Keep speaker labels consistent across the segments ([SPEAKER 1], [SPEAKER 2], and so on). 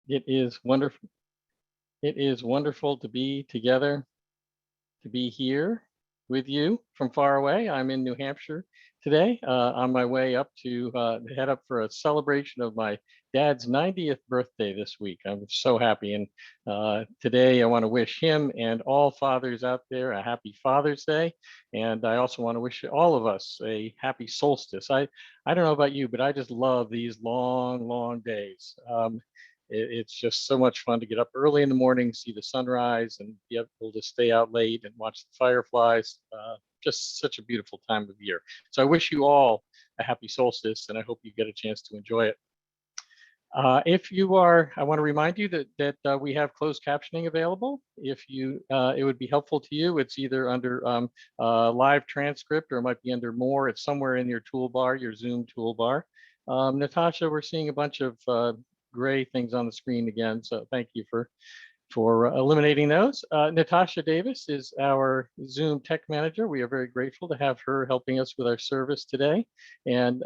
[SPEAKER 1] It is wonderful. It is wonderful to be together, to be here with you from far away. I'm in New Hampshire today, on my way up to head up for a celebration of my dad's 90th birthday this week. I'm so happy. And today I want to wish him and all fathers out there a happy Father's Day. And I also want to wish all of us a happy solstice. I don't know about you, but I just love these long, long days. It's just so much fun to get up early in the morning, see the sunrise, and be able to stay out late and watch the fireflies. Just such a beautiful time of year. So I wish you all a happy solstice, and I hope you get a chance to enjoy it. If you are, I want to remind you that we have closed captioning available. If you, it would be helpful to you. It's either under live transcript or it might be under more. It's somewhere in your toolbar, your Zoom toolbar. Natasha, we're seeing a bunch of gray things on the screen again, so thank you for eliminating those. Natasha Davis is our Zoom tech manager. We are very grateful to have her helping us with our service today. And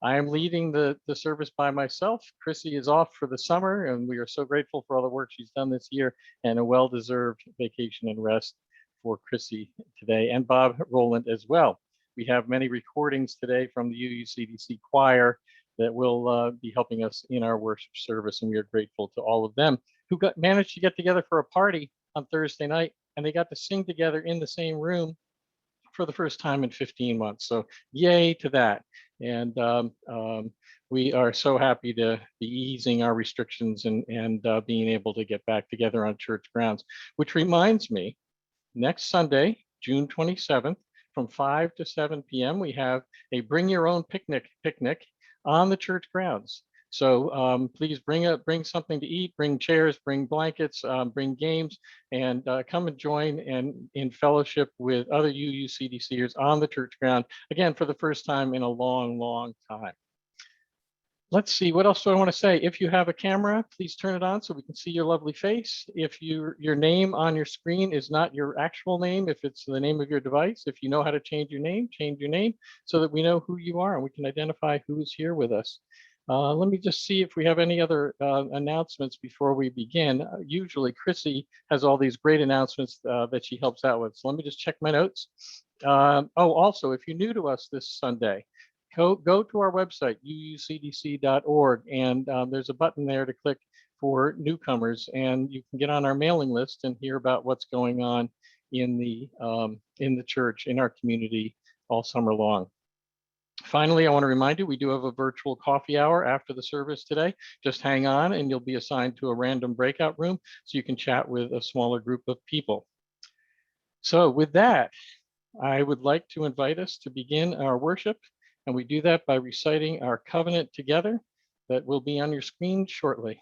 [SPEAKER 1] I am leading the service by myself. Chrissy is off for the summer, and we are so grateful for all the work she's done this year, and a well-deserved vacation and rest for Chrissy today, and Bob Rowland as well. We have many recordings today from the UUCDC choir that will be helping us in our worship service, and we are grateful to all of them who managed to get together for a party on Thursday night, and they got to sing together in the same room for the first time in 15 months. So yay to that. And we are so happy to be easing our restrictions and being able to get back together on church grounds, which reminds me, next Sunday, June 27th, from 5 to 7 p.m., we have a bring your own picnic on the church grounds. So please bring something to eat, bring chairs, bring blankets, bring games, and come and join in fellowship with other UUCDCers on the church ground, again, for the first time in a long, long time. Let's see, what else do I want to say? If you have a camera, please turn it on so we can see your lovely face. If your name on your screen is not your actual name, if it's the name of your device, if you know how to change your name so that we know who you are and we can identify who's here with us. Let me just see if we have any other announcements before we begin. Usually Chrissy has all these great announcements that she helps out with. So let me just check my notes. Also, if you're new to us this Sunday, go to our website, uucdc.org, and there's a button there to click for newcomers, and you can get on our mailing list and hear about what's going on in the church, in our community all summer long. Finally, I want to remind you, we do have a virtual coffee hour after the service today. Just hang on and you'll be assigned to a random breakout room so you can chat with a smaller group of people. So with that, I would like to invite us to begin our worship, and we do that by reciting our covenant together that will be on your screen shortly.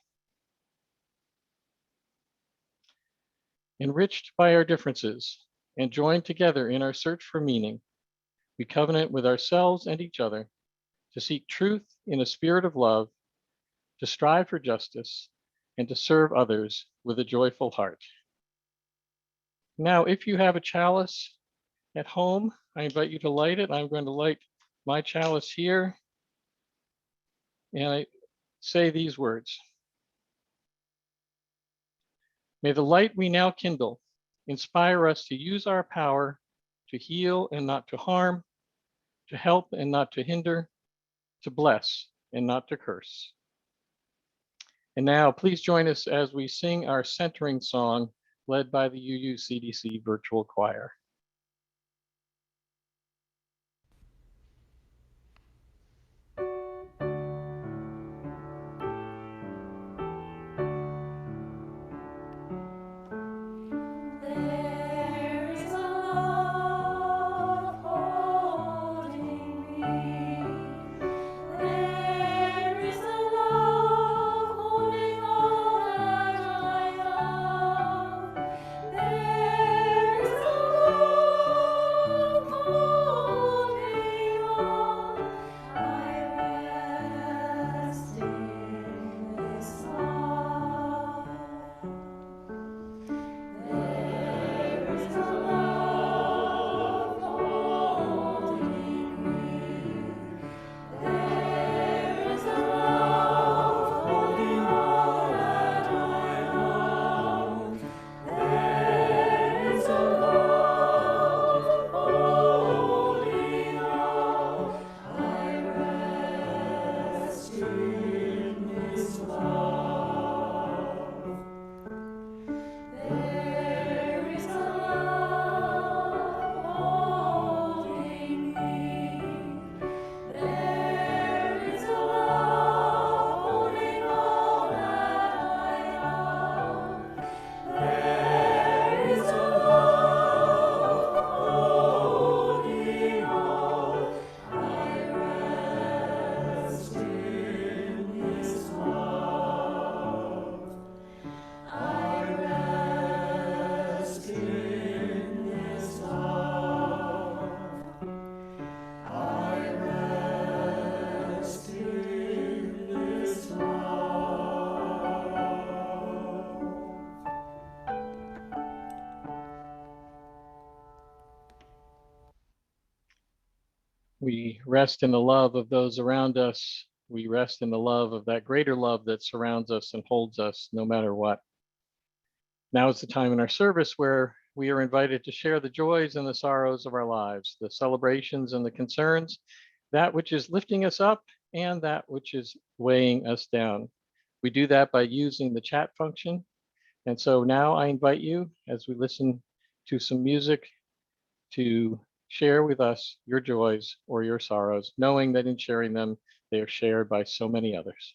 [SPEAKER 1] Enriched by our differences and joined together in our search for meaning, we covenant with ourselves and each other to seek truth in a spirit of love, to strive for justice, and to serve others with a joyful heart. Now, if you have a chalice at home, I invite you to light it. I'm going to light my chalice here, and I say these words. May the light we now kindle inspire us to use our power to heal and not to harm, to help and not to hinder, to bless and not to curse. And now please join us as we sing our centering song led by the UUCDC Virtual Choir.
[SPEAKER 2] There is a
[SPEAKER 1] We rest in the love of those around us. We rest in the love of that greater love that surrounds us and holds us no matter what. Now is the time in our service where we are invited to share the joys and the sorrows of our lives, the celebrations and the concerns, that which is lifting us up and that which is weighing us down. We do that by using the chat function. And so now I invite you, as we listen to some music, to share with us your joys or your sorrows, knowing that in sharing them, they are shared by so many others.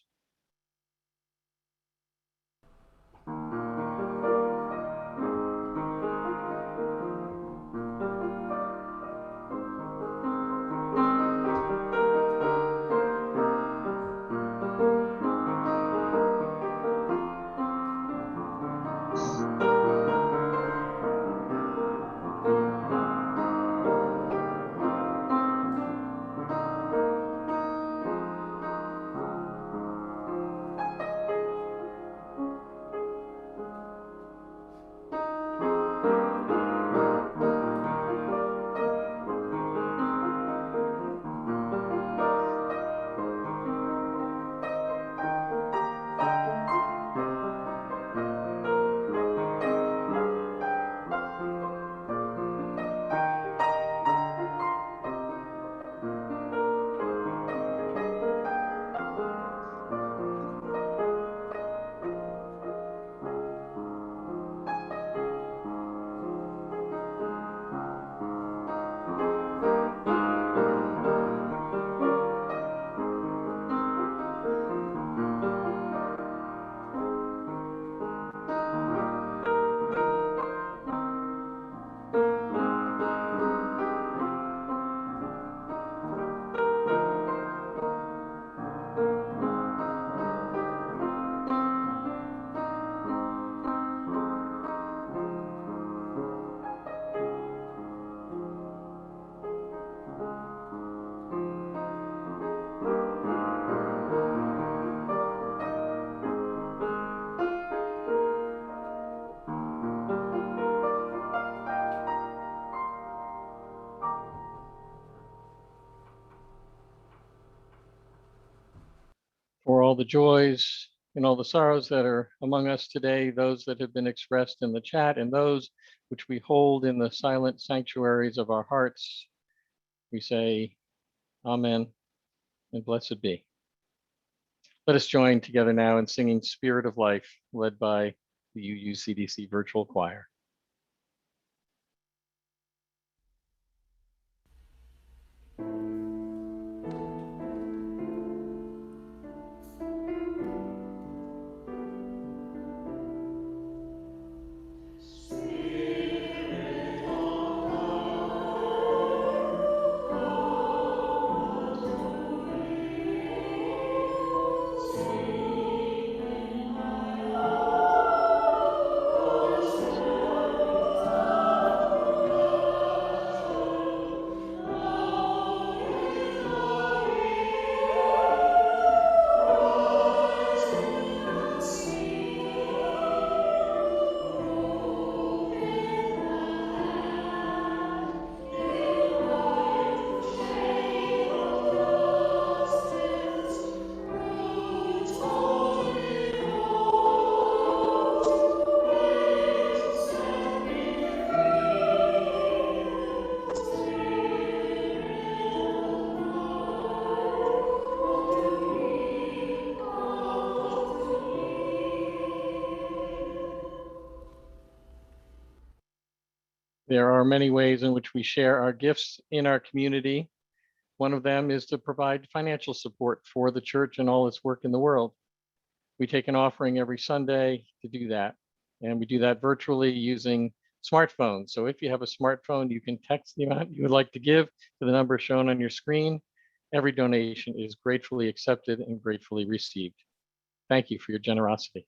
[SPEAKER 1] For all the joys and all the sorrows that are among us today, those that have been expressed in the chat and those which we hold in the silent sanctuaries of our hearts, we say, Amen and blessed be. Let us join together now in singing Spirit of Life, led by the UUCDC Virtual Choir. There are many ways in which we share our gifts in our community. One of them is to provide financial support for the church and all its work in the world. We take an offering every Sunday to do that. And we do that virtually using smartphones. So if you have a smartphone, you can text the amount you would like to give to the number shown on your screen. Every donation is gratefully accepted and gratefully received. Thank you for your generosity.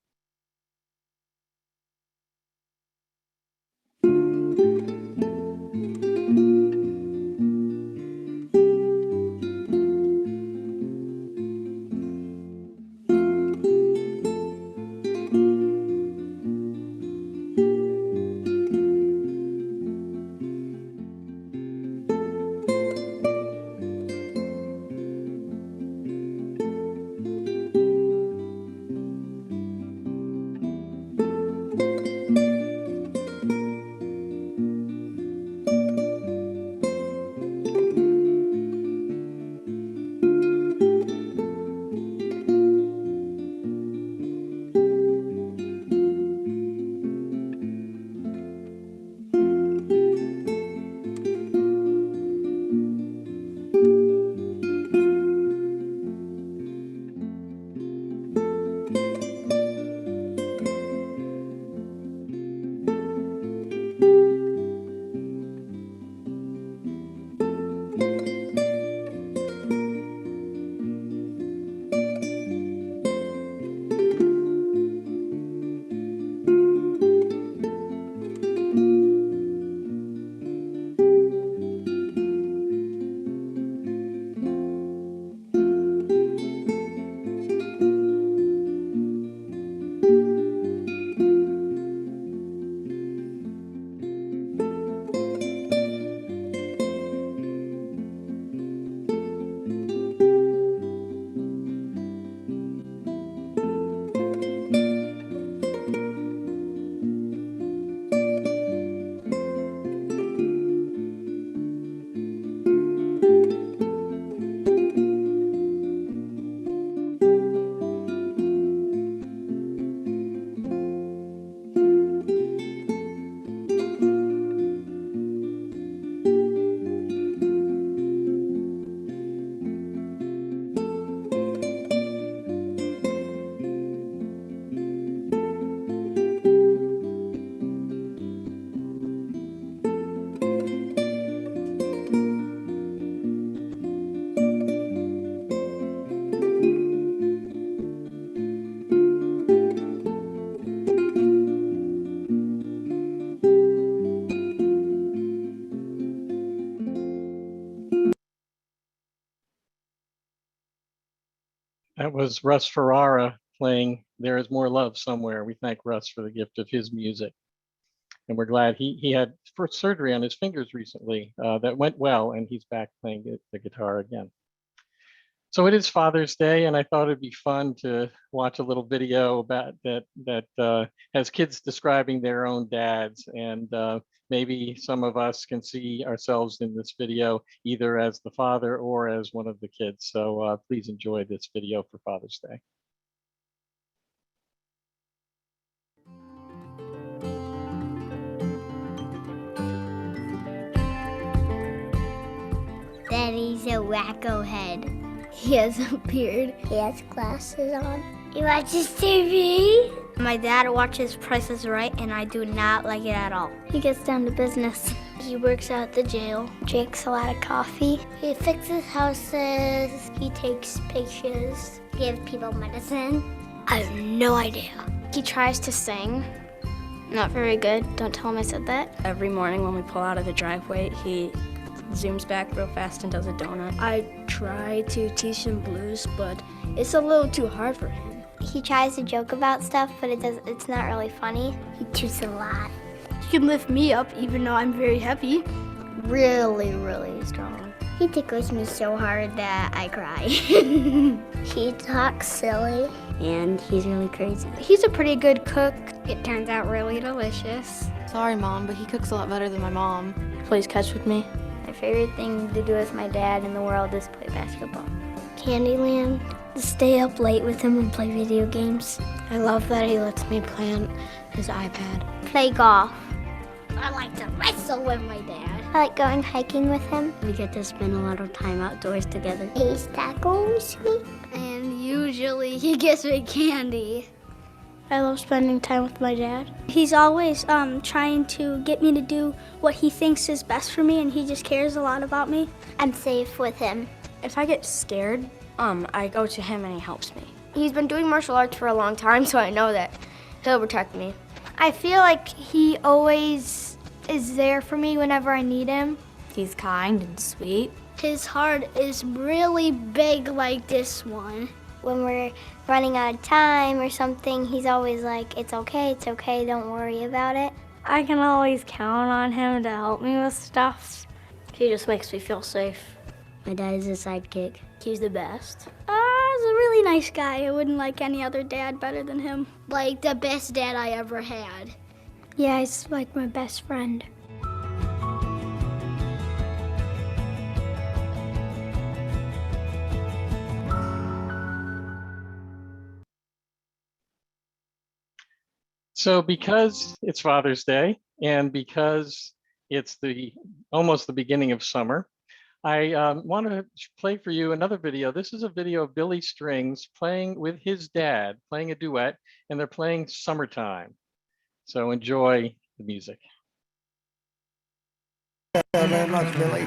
[SPEAKER 1] That was Russ Ferrara playing There Is More Love Somewhere. We thank Russ for the gift of his music. And we're glad he had first surgery on his fingers recently. That went well, and he's back playing the guitar again. So it is Father's Day, and I thought it'd be fun to watch a little video about that has kids describing their own dads, and maybe some of us can see ourselves in this video either as the father or as one of the kids. So please enjoy this video for Father's Day.
[SPEAKER 2] Daddy's a wacko head. He has a beard. He has glasses on. He watches TV. My dad watches Price is Right, and I do not like it at all. He gets down to business. He works at the jail, drinks a lot of coffee. He fixes houses. He takes pictures. Gives people medicine. I have no idea. He tries to sing. Not very good. Don't tell him I said that.
[SPEAKER 3] Every morning when we pull out of the driveway, he zooms back real fast and does a donut.
[SPEAKER 4] I try to teach him blues, but it's a little too hard for him.
[SPEAKER 2] He tries to joke about stuff, but it's not really funny. He chews a lot.
[SPEAKER 4] He can lift me up even though I'm very heavy. Really, really strong.
[SPEAKER 2] He tickles me so hard that I cry. He talks silly. And he's really crazy. He's a pretty good cook. It turns out really delicious.
[SPEAKER 3] Sorry, Mom, but he cooks a lot better than my mom. He plays catch with me.
[SPEAKER 2] My favorite thing to do with my dad in the world is play basketball. Candyland, to stay up late with him and play video games.
[SPEAKER 4] I love that he lets me play on his iPad.
[SPEAKER 2] Play golf. I like to wrestle with my dad. I like going hiking with him. We get to spend a lot of time outdoors together. He's tacos me.
[SPEAKER 4] And usually he gives me candy. I love spending time with my dad. He's always trying to get me to do what he thinks is best for me, and he just cares a lot about me.
[SPEAKER 2] I'm safe with him.
[SPEAKER 3] If I get scared, I go to him and he helps me.
[SPEAKER 4] He's been doing martial arts for a long time, so I know that he'll protect me. I feel like he always is there for me whenever I need him.
[SPEAKER 3] He's kind and sweet.
[SPEAKER 4] His heart is really big like this one.
[SPEAKER 2] When we're running out of time or something, he's always like, it's okay, don't worry about it.
[SPEAKER 4] I can always count on him to help me with stuff. He just makes me feel safe.
[SPEAKER 2] My dad is a sidekick.
[SPEAKER 4] He's the best. He's a really nice guy. I wouldn't like any other dad better than him. Like the best dad I ever had.
[SPEAKER 2] Yeah, he's like my best friend.
[SPEAKER 1] So because it's Father's Day and because it's almost the beginning of summer, I want to play for you another video. This is a video of Billy Strings playing with his dad, playing a duet, and they're playing Summertime. So enjoy the music.
[SPEAKER 5] Thank you very much, Billy.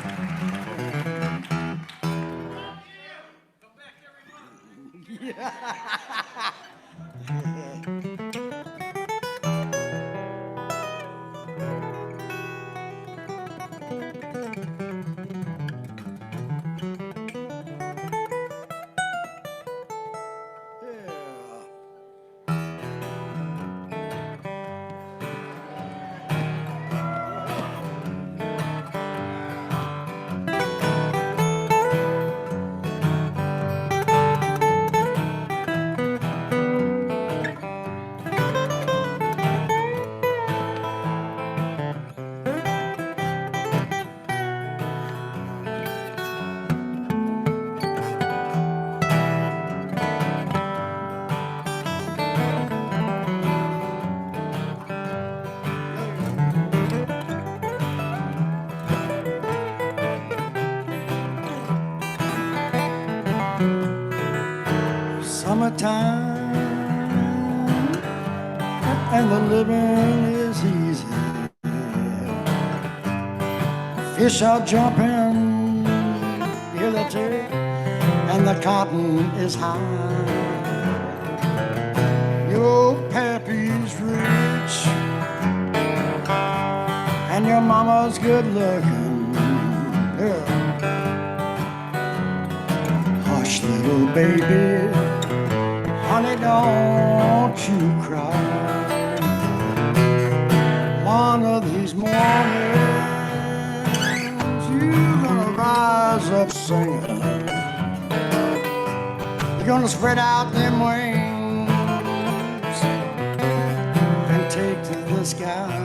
[SPEAKER 5] Summertime and the living is easy. Fish are jumping, hear the tick, and the cotton is high. Your pappy's rich and your mama's good looking. Yeah. Hush, little baby, honey, don't you cry. One of these mornings, you're gonna rise up singing. You're gonna spread out them wings and take to the sky.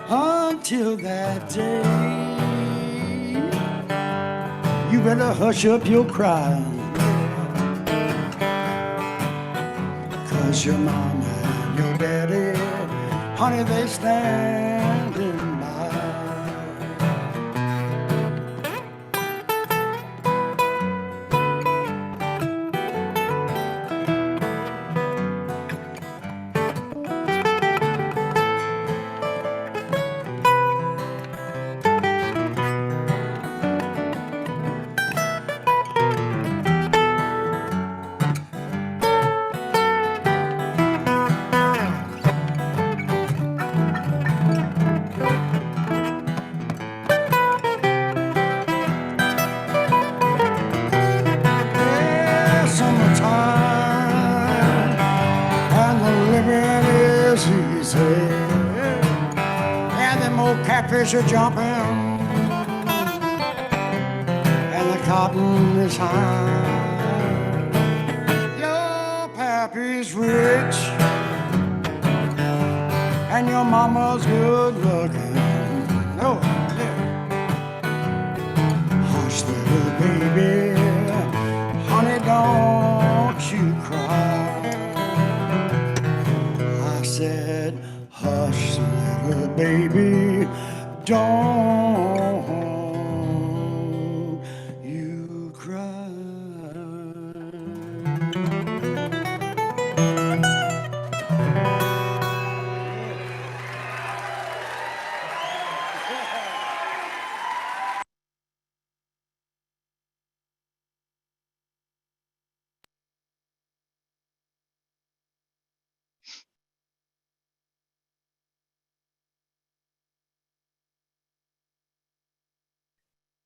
[SPEAKER 5] Until that day, you better hush up your crying, 'cause your mama and your daddy, honey, they standing by. Summertime and the living is easy, and them old catfish are jumping, and the cotton is high. Your pappy's rich, and your mama's good looking. Oh, yeah. Hush, little baby, honey, don't you cry. I said, hush, little baby, don't you cry.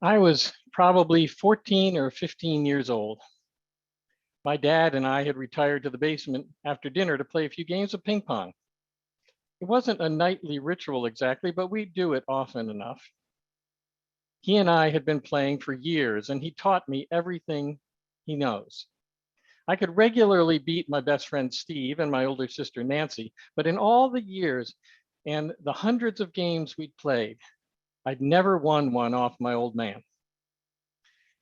[SPEAKER 1] I was probably 14 or 15 years old. My dad and I had retired to the basement after dinner to play a few games of ping pong. It wasn't a nightly ritual exactly, but we'd do it often enough. He and I had been playing for years, and he taught me everything he knows. I could regularly beat my best friend Steve and my older sister Nancy, but in all the years and the hundreds of games we'd played, I'd never won one off my old man.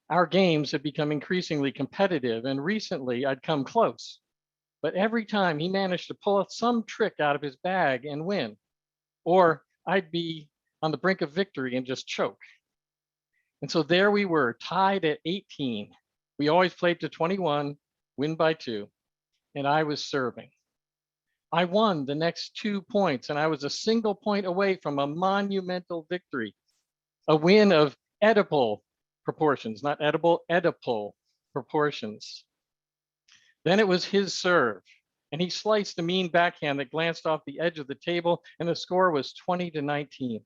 [SPEAKER 1] Our games had become increasingly competitive, and recently I'd come close. But every time he managed to pull some trick out of his bag and win, or I'd be on the brink of victory and just choke. And so there we were, tied at 18. We always played to 21, win by 2, and I was serving. I won the next 2 points, and I was a single point away from a monumental victory, a win of Oedipal proportions, not edible, Oedipal proportions. Then it was his serve, and he sliced a mean backhand that glanced off the edge of the table, and the score was 20-19.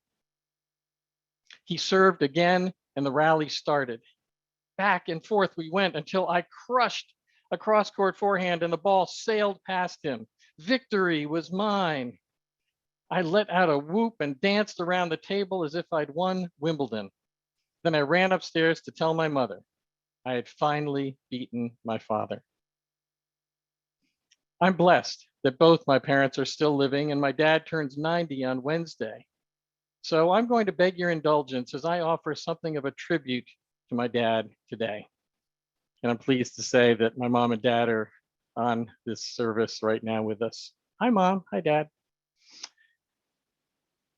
[SPEAKER 1] He served again, and the rally started. Back and forth we went until I crushed a cross-court forehand, and the ball sailed past him. Victory was mine. I let out a whoop and danced around the table as if I'd won Wimbledon. Then I ran upstairs to tell my mother I had finally beaten my father. I'm blessed that both my parents are still living, and my dad turns 90 on Wednesday. So I'm going to beg your indulgence as I offer something of a tribute to my dad today. And I'm pleased to say that my mom and dad are on this service right now with us. Hi, Mom. Hi, Dad.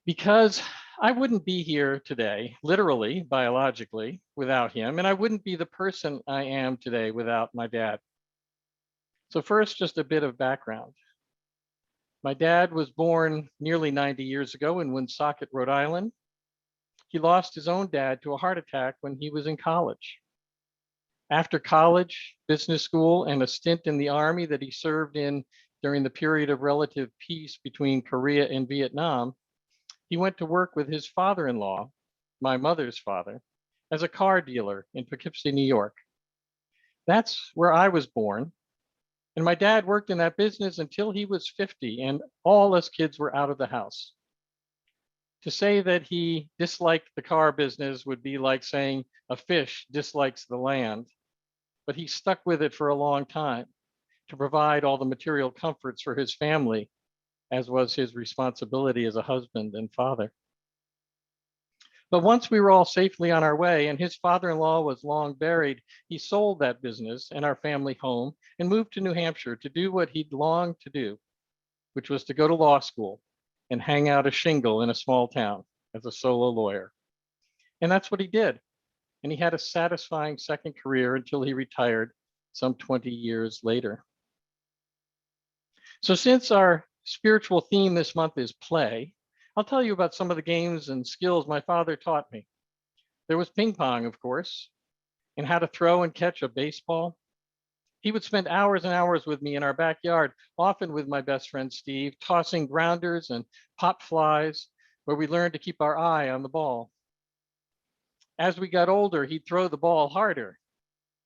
[SPEAKER 1] Because I wouldn't be here today, literally, biologically, without him, and I wouldn't be the person I am today without my dad. So first, just a bit of background. My dad was born nearly 90 years ago in Woonsocket, Rhode Island. He lost his own dad to a heart attack when he was in college. After college, business school, and a stint in the Army that he served in during the period of relative peace between Korea and Vietnam, he went to work with his father-in-law, my mother's father, as a car dealer in Poughkeepsie, New York. That's where I was born. And my dad worked in that business until he was 50, and all us kids were out of the house. To say that he disliked the car business would be like saying a fish dislikes the land, but he stuck with it for a long time to provide all the material comforts for his family, as was his responsibility as a husband and father. But once we were all safely on our way and his father-in-law was long buried, he sold that business and our family home and moved to New Hampshire to do what he'd longed to do, which was to go to law school and hang out a shingle in a small town as a solo lawyer. And that's what he did. And he had a satisfying second career until he retired some 20 years later. So since our spiritual theme this month is play, I'll tell you about some of the games and skills my father taught me. There was ping pong, of course, and how to throw and catch a baseball. He would spend hours and hours with me in our backyard, often with my best friend Steve, tossing grounders and pop flies, where we learned to keep our eye on the ball. As we got older, he'd throw the ball harder.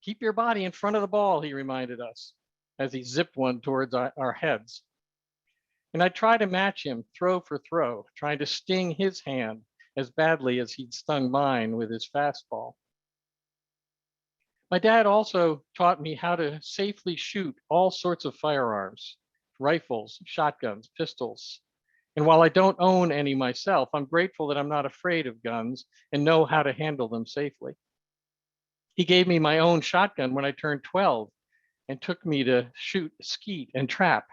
[SPEAKER 1] Keep your body in front of the ball, he reminded us, as he zipped one towards our heads. And I tried to match him throw for throw, trying to sting his hand as badly as he'd stung mine with his fastball. My dad also taught me how to safely shoot all sorts of firearms, rifles, shotguns, pistols. And while I don't own any myself, I'm grateful that I'm not afraid of guns and know how to handle them safely. He gave me my own shotgun when I turned 12 and took me to shoot skeet and trap.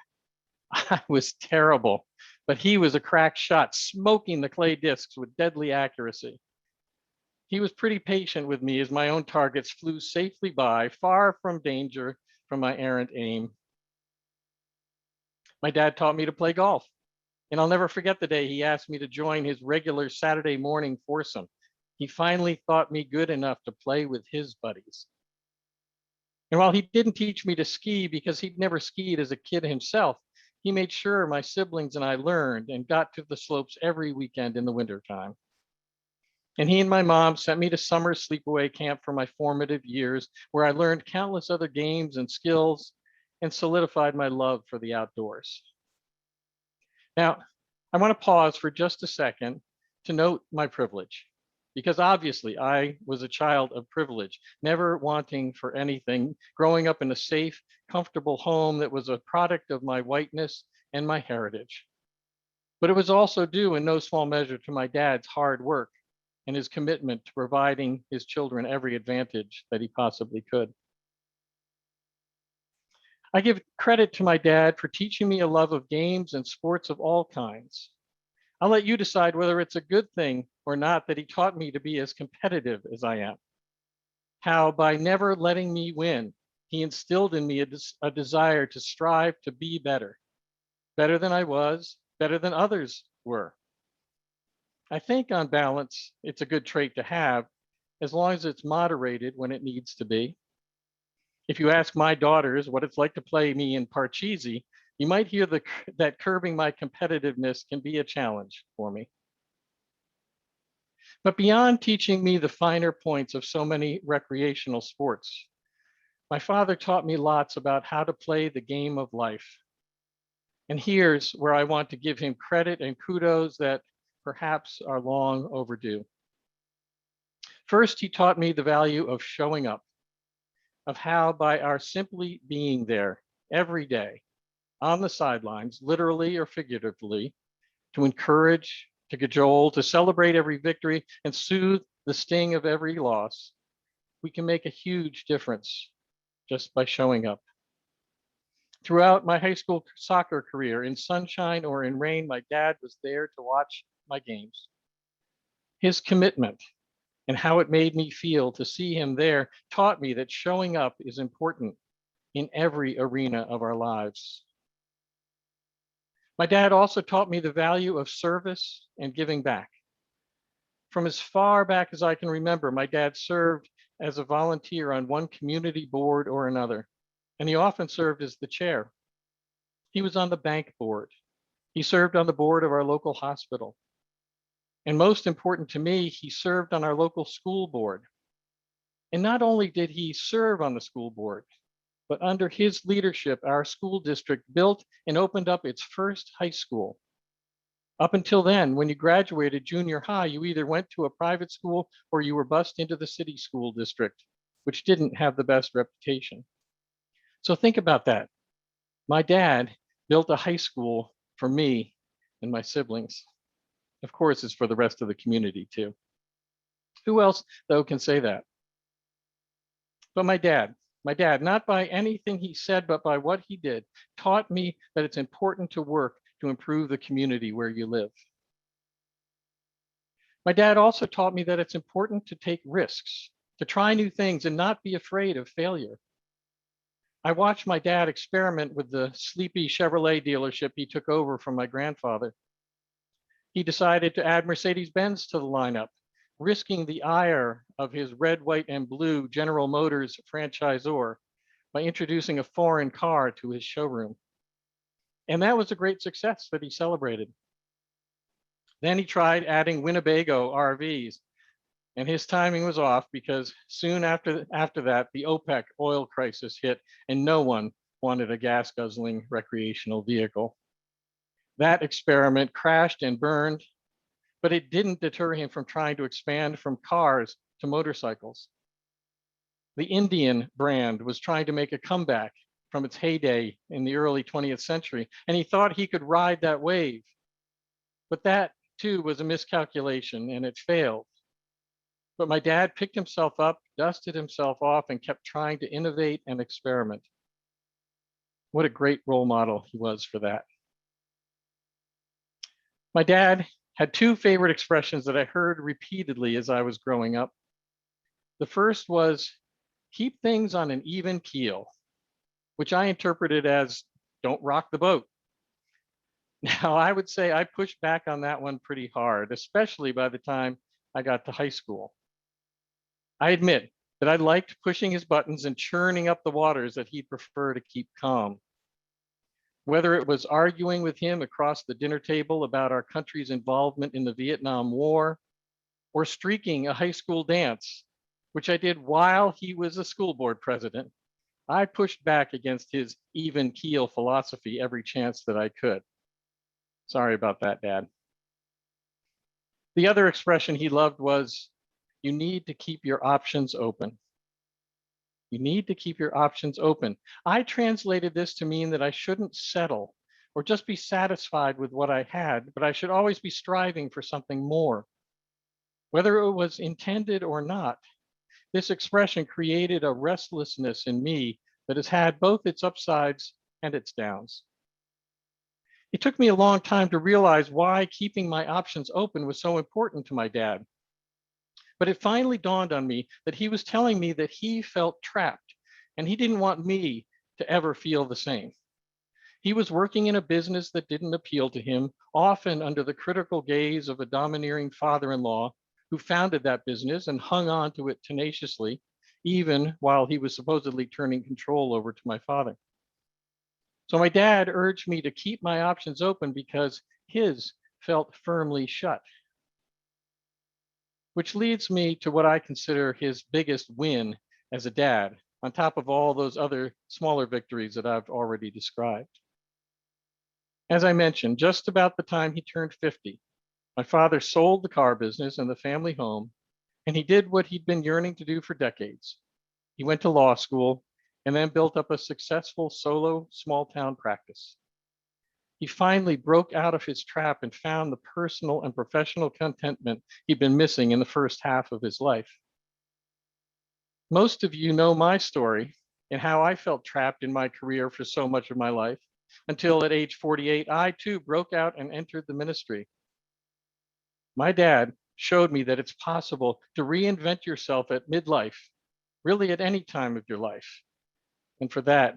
[SPEAKER 1] I was terrible, but he was a crack shot, smoking the clay discs with deadly accuracy. He was pretty patient with me as my own targets flew safely by, far from danger from my errant aim. My dad taught me to play golf, and I'll never forget the day he asked me to join his regular Saturday morning foursome. He finally thought me good enough to play with his buddies. And while he didn't teach me to ski because he'd never skied as a kid himself, he made sure my siblings and I learned and got to the slopes every weekend in the wintertime. And he and my mom sent me to summer sleepaway camp for my formative years, where I learned countless other games and skills and solidified my love for the outdoors. Now, I want to pause for just a second to note my privilege, because obviously I was a child of privilege, never wanting for anything, growing up in a safe, comfortable home that was a product of my whiteness and my heritage. But it was also due in no small measure to my dad's hard work and his commitment to providing his children every advantage that he possibly could. I give credit to my dad for teaching me a love of games and sports of all kinds. I'll let you decide whether it's a good thing or not that he taught me to be as competitive as I am. How by never letting me win, he instilled in me a desire to strive to be better, better than I was, better than others were. I think on balance, it's a good trait to have, as long as it's moderated when it needs to be. If you ask my daughters what it's like to play me in Parcheesi, you might hear that curbing my competitiveness can be a challenge for me. But beyond teaching me the finer points of so many recreational sports, my father taught me lots about how to play the game of life. And here's where I want to give him credit and kudos that perhaps are long overdue. First, he taught me the value of showing up, of how by our simply being there every day on the sidelines, literally or figuratively, to encourage, to cajole, to celebrate every victory and soothe the sting of every loss, we can make a huge difference just by showing up. Throughout my high school soccer career, in sunshine or in rain, my dad was there to watch my games. His commitment and how it made me feel to see him there taught me that showing up is important in every arena of our lives. My dad also taught me the value of service and giving back. From as far back as I can remember, my dad served as a volunteer on one community board or another, and he often served as the chair. He was on the bank board. He served on the board of our local hospital. And most important to me, he served on our local school board. And not only did he serve on the school board, but under his leadership, our school district built and opened up its first high school. Up until then, when you graduated junior high, you either went to a private school or you were bused into the city school district, which didn't have the best reputation. So think about that. My dad built a high school for me and my siblings. Of course, it's for the rest of the community too. Who else, though, can say that? But my dad, not by anything he said, but by what he did, taught me that it's important to work to improve the community where you live. My dad also taught me that it's important to take risks, to try new things and not be afraid of failure. I watched my dad experiment with the sleepy Chevrolet dealership he took over from my grandfather. He decided to add Mercedes-Benz to the lineup, risking the ire of his red, white, and blue General Motors franchisor by introducing a foreign car to his showroom. And that was a great success that he celebrated. Then he tried adding Winnebago RVs, and his timing was off because soon after that, the OPEC oil crisis hit and no one wanted a gas guzzling recreational vehicle. That experiment crashed and burned, but it didn't deter him from trying to expand from cars to motorcycles. The Indian brand was trying to make a comeback from its heyday in the early 20th century, and he thought he could ride that wave. But that too was a miscalculation and it failed. But my dad picked himself up, dusted himself off, and kept trying to innovate and experiment. What a great role model he was for that. My dad had two favorite expressions that I heard repeatedly as I was growing up. The first was, keep things on an even keel, which I interpreted as don't rock the boat. Now, I would say I pushed back on that one pretty hard, especially by the time I got to high school. I admit that I liked pushing his buttons and churning up the waters that he'd prefer to keep calm. Whether it was arguing with him across the dinner table about our country's involvement in the Vietnam War, or streaking a high school dance, which I did while he was a school board president, I pushed back against his even keel philosophy every chance that I could. Sorry about that, Dad. The other expression he loved was, you need to keep your options open. You need to keep your options open. I translated this to mean that I shouldn't settle or just be satisfied with what I had, but I should always be striving for something more. Whether it was intended or not, this expression created a restlessness in me that has had both its upsides and its downs. It took me a long time to realize why keeping my options open was so important to my dad. But it finally dawned on me that he was telling me that he felt trapped and he didn't want me to ever feel the same. He was working in a business that didn't appeal to him, often under the critical gaze of a domineering father-in-law who founded that business and hung on to it tenaciously, even while he was supposedly turning control over to my father. So my dad urged me to keep my options open because his felt firmly shut. Which leads me to what I consider his biggest win as a dad, on top of all those other smaller victories that I've already described. As I mentioned, just about the time he turned 50, my father sold the car business and the family home, and he did what he'd been yearning to do for decades. He went to law school and then built up a successful solo small town practice. He finally broke out of his trap and found the personal and professional contentment he'd been missing in the first half of his life. Most of you know my story and how I felt trapped in my career for so much of my life, until at age 48, I too broke out and entered the ministry. My dad showed me that it's possible to reinvent yourself at midlife, really at any time of your life. And for that,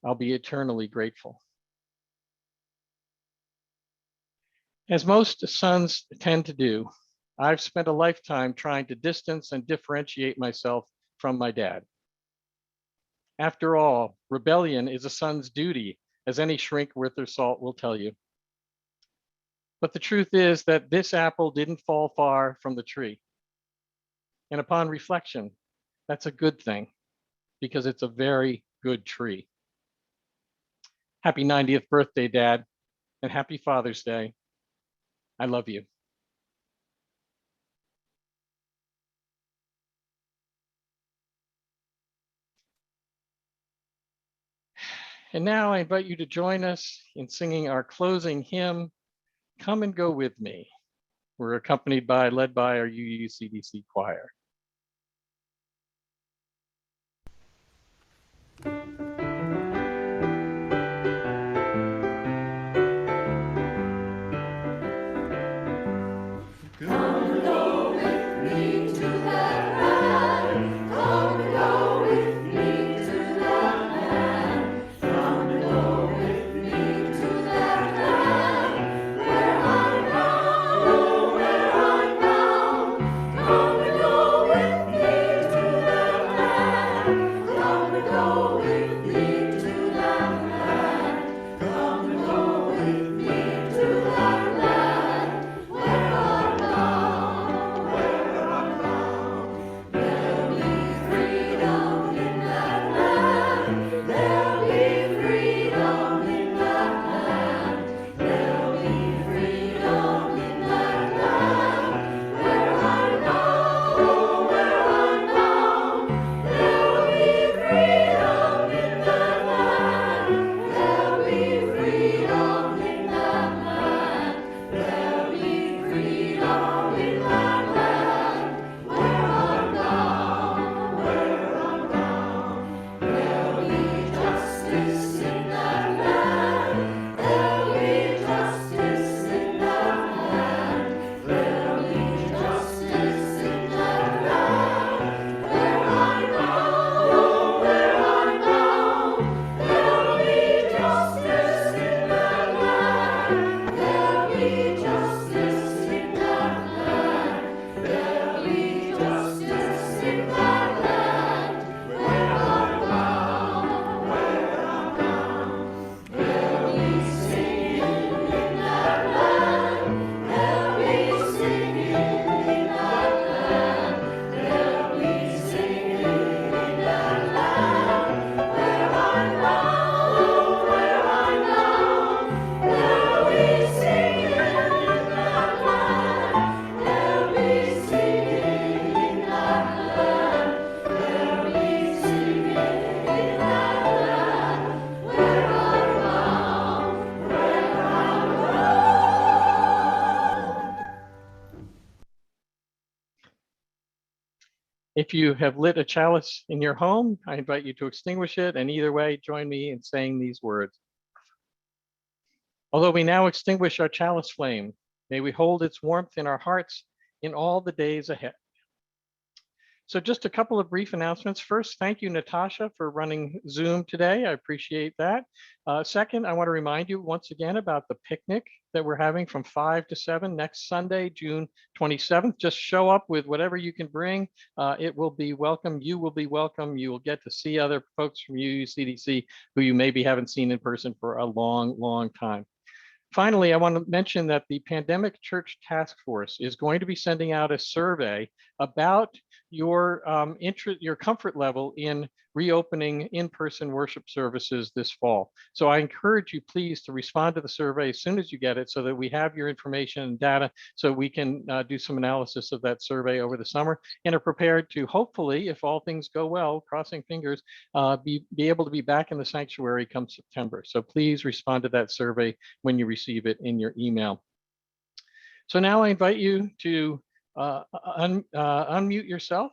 [SPEAKER 1] I'll be eternally grateful. As most sons tend to do, I've spent a lifetime trying to distance and differentiate myself from my dad. After all, rebellion is a son's duty, as any shrink worth their salt will tell you. But the truth is that this apple didn't fall far from the tree. And upon reflection, That's a good thing because it's a very good tree. Happy 90th birthday, Dad, and happy Father's Day. I love you. And now I invite you to join us in singing our closing hymn, Come and Go With Me. We're led by our UUCDC choir. If you have lit a chalice in your home, I invite you to extinguish it, and either way, join me in saying these words. Although we now extinguish our chalice flame, may we hold its warmth in our hearts in all the days ahead. So just a couple of brief announcements. First, thank you, Natasha, for running Zoom today. I appreciate that. Second, I want to remind you once again about the picnic that we're having from 5 to 7 next Sunday, June 27th. Just show up with whatever you can bring. It will be welcome. You will be welcome. You will get to see other folks from UUCDC who you maybe haven't seen in person for a long, long time. Finally, I want to mention that the Pandemic Church Task Force is going to be sending out a survey about your your comfort level in reopening in-person worship services this fall. So I encourage you, please, to respond to the survey as soon as you get it so that we have your information and data so we can do some analysis of that survey over the summer and are prepared to hopefully, if all things go well, crossing fingers, be able to be back in the sanctuary come September. So please respond to that survey when you receive it in your email. So now I invite you to unmute yourself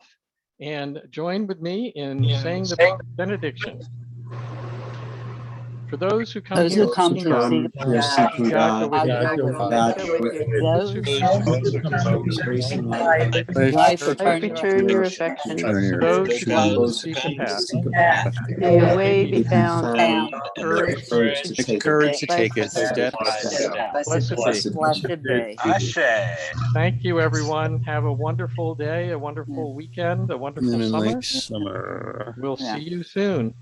[SPEAKER 1] and join with me in saying the benediction. For those who come
[SPEAKER 6] Those
[SPEAKER 1] here
[SPEAKER 6] who come
[SPEAKER 1] seeking
[SPEAKER 6] to
[SPEAKER 1] God,
[SPEAKER 6] seek God,
[SPEAKER 1] God go with
[SPEAKER 6] God
[SPEAKER 1] you.
[SPEAKER 6] go with
[SPEAKER 1] Those who come
[SPEAKER 6] those grace and
[SPEAKER 1] life,
[SPEAKER 6] life,
[SPEAKER 7] return your affection.
[SPEAKER 1] those who come to seek a path,
[SPEAKER 7] May your way be found,
[SPEAKER 1] courage
[SPEAKER 7] the
[SPEAKER 8] courage to take a step by step.
[SPEAKER 1] Blessed be.
[SPEAKER 7] blessed day.
[SPEAKER 1] Thank you, everyone. Have a wonderful day, a wonderful weekend, a wonderful summer.
[SPEAKER 8] Summer.
[SPEAKER 1] We'll see you soon.